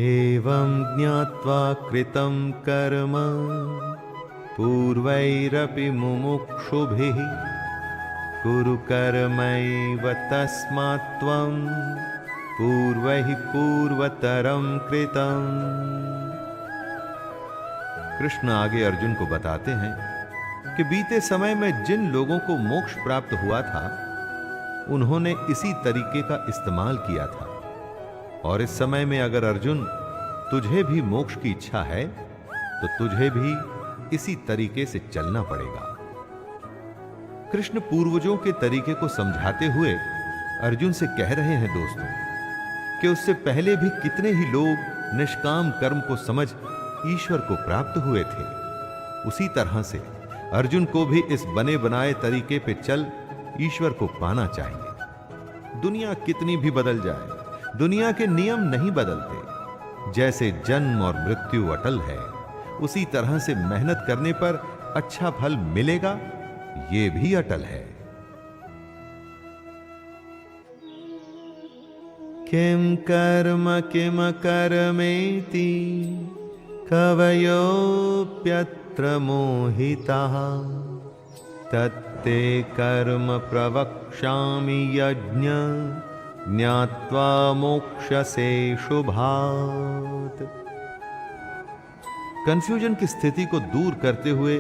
एवं ज्ञात्वा कृतं कर्म पूर्वैरपि मुमुक्षुभिः कुरु कर्मैव तस्मात् त्वं पूर्वैः पूर्वतरं कृतं। कृष्ण आगे अर्जुन को बताते हैं कि बीते समय में जिन लोगों को मोक्ष प्राप्त हुआ था उन्होंने इसी तरीके का इस्तेमाल किया था, और इस समय में अगर अर्जुन तुझे भी मोक्ष की इच्छा है तो तुझे भी इसी तरीके से चलना पड़ेगा। कृष्ण पूर्वजों के तरीके को समझाते हुए अर्जुन से कह रहे हैं दोस्तों कि उससे पहले भी कितने ही लोग निष्काम कर्म को समझ ईश्वर को प्राप्त हुए थे। उसी तरह से अर्जुन को भी इस बने बनाए तरीके पे चल ईश्वर को पाना चाहिए। दुनिया कितनी भी बदल जाए, दुनिया के नियम नहीं बदलते। जैसे जन्म और मृत्यु अटल है, उसी तरह से मेहनत करने पर अच्छा फल मिलेगा, ये भी अटल है। किम कर्म किम कर्मेति कवयोप्यत्र मोहिताः तत्ते कर्म प्रवक्ष्यामि यज्ञ ज्ञात्वा मोक्षसे शुभात्। कंफ्यूजन की स्थिति को दूर करते हुए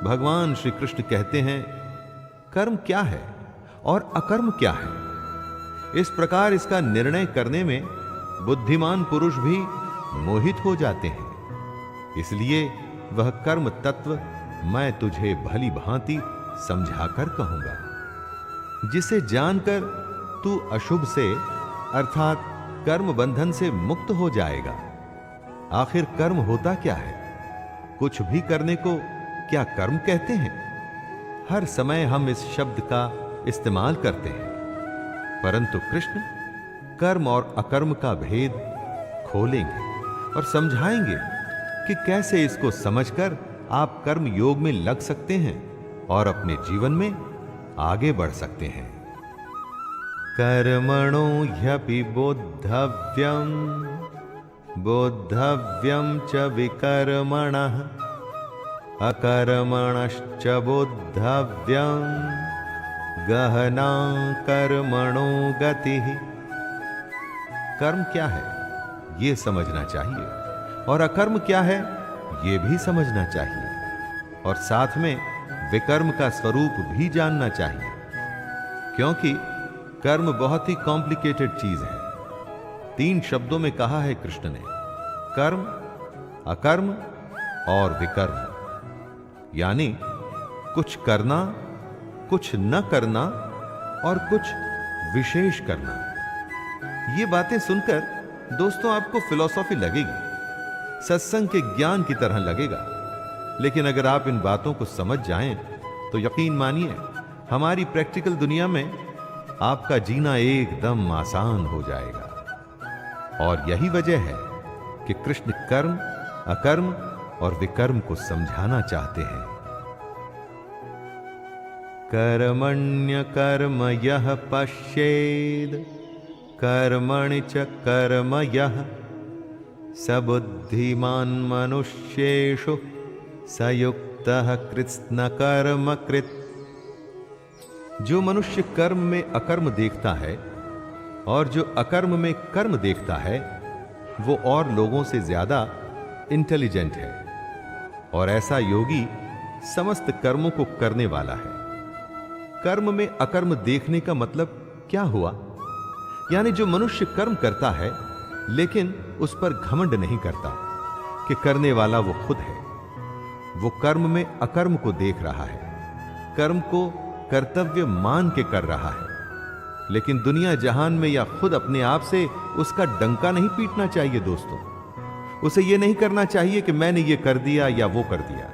भगवान श्री कृष्ण कहते हैं, कर्म क्या है और अकर्म क्या है। इस प्रकार इसका निर्णय करने में बुद्धिमान पुरुष भी मोहित हो जाते हैं। इसलिए वह कर्म तत्व मैं तुझे भली भांति समझाकर कहूंगा, जिसे जानकर तू अशुभ से अर्थात कर्म बंधन से मुक्त हो जाएगा। आखिर कर्म होता क्या है? कुछ भी करने को क्या कर्म कहते हैं? हर समय हम इस शब्द का इस्तेमाल करते हैं, परंतु कृष्ण कर्म और अकर्म का भेद खोलेंगे और समझाएंगे कि कैसे इसको समझकर आप कर्म योग में लग सकते हैं और अपने जीवन में आगे बढ़ सकते हैं। कर्मणो ह्यपि बोद्धव्यम बोद्धव्यम च विकर्मणः अकर्मणश्च बोद्धव्यम गहना कर्मणो गतिः। कर्म क्या है ये समझना चाहिए, और अकर्म क्या है ये भी समझना चाहिए, और साथ में विकर्म का स्वरूप भी जानना चाहिए, क्योंकि कर्म बहुत ही कॉम्प्लिकेटेड चीज है। 3 शब्दों में कहा है कृष्ण ने, कर्म, अकर्म और विकर्म, यानी कुछ करना, कुछ न करना और कुछ विशेष करना। ये बातें सुनकर दोस्तों आपको फिलॉसफी लगेगी, सत्संग के ज्ञान की तरह लगेगा, लेकिन अगर आप इन बातों को समझ जाएं तो यकीन मानिए हमारी प्रैक्टिकल दुनिया में आपका जीना एकदम आसान हो जाएगा। और यही वजह है कि कृष्ण कर्म, अकर्म और विकर्म को समझाना चाहते हैं। कर्मण्य कर्म यः पश्येद कर्मणि च कर्म यः स बुद्धिमान मनुष्येषु सयुक्तः कृत्स्न कर्म कृत्। जो मनुष्य कर्म में अकर्म देखता है और जो अकर्म में कर्म देखता है वो और लोगों से ज्यादा इंटेलिजेंट है, और ऐसा योगी समस्त कर्मों को करने वाला है। कर्म में अकर्म देखने का मतलब क्या हुआ? यानी जो मनुष्य कर्म करता है लेकिन उस पर घमंड नहीं करता कि करने वाला वो खुद है, वो कर्म में अकर्म को देख रहा है, कर्म को कर्तव्य मान के कर रहा है। लेकिन दुनिया जहान में या खुद अपने आप से उसका डंका नहीं पीटना चाहिए दोस्तों। उसे यह नहीं करना चाहिए कि मैंने ये कर दिया या वो कर दिया।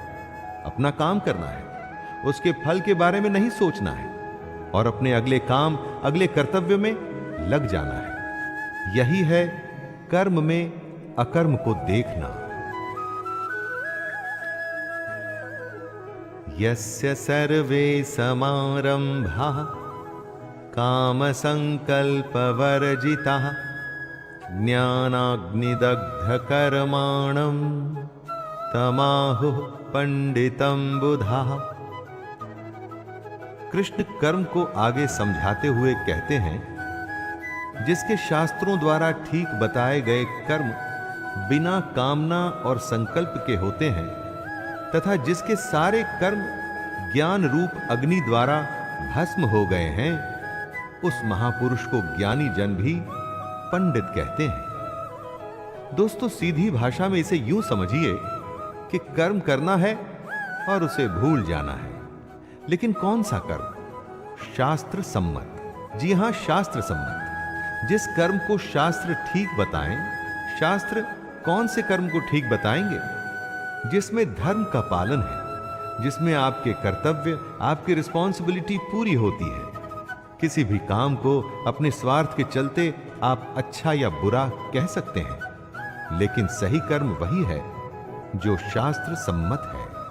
अपना काम करना है, उसके फल के बारे में नहीं सोचना है, और अपने अगले काम, अगले कर्तव्य में लग जाना है। यही है कर्म में अकर्म को देखना। यस्य सर्वे समारंभाः काम संकल्प वर्जिताः ज्ञानाग्निदग्धकर्माणं तमाहुः पंडितं बुधाः। कृष्ण कर्म को आगे समझाते हुए कहते हैं, जिसके शास्त्रों द्वारा ठीक बताए गए कर्म बिना कामना और संकल्प के होते हैं तथा जिसके सारे कर्म ज्ञान रूप अग्नि द्वारा भस्म हो गए हैं, उस महापुरुष को ज्ञानी जन भी पंडित कहते हैं। दोस्तों, सीधी भाषा में इसे यूं समझिए कि कर्म करना है और उसे भूल जाना है। लेकिन कौन सा कर्म? शास्त्र सम्मत। जी हां, शास्त्र सम्मत। जिस कर्म को शास्त्र ठीक बताएं, शास्त्र कौन से कर्म को ठीक बताएंगे? जिसमें धर्म का पालन है, जिसमें आपके कर्तव्य, आपकी रिस्पॉन्सिबिलिटी पूरी होती है। किसी भी काम को अपने स्वार्थ के चलते आप अच्छा या बुरा कह सकते हैं, लेकिन सही कर्म वही है जो शास्त्र सम्मत है।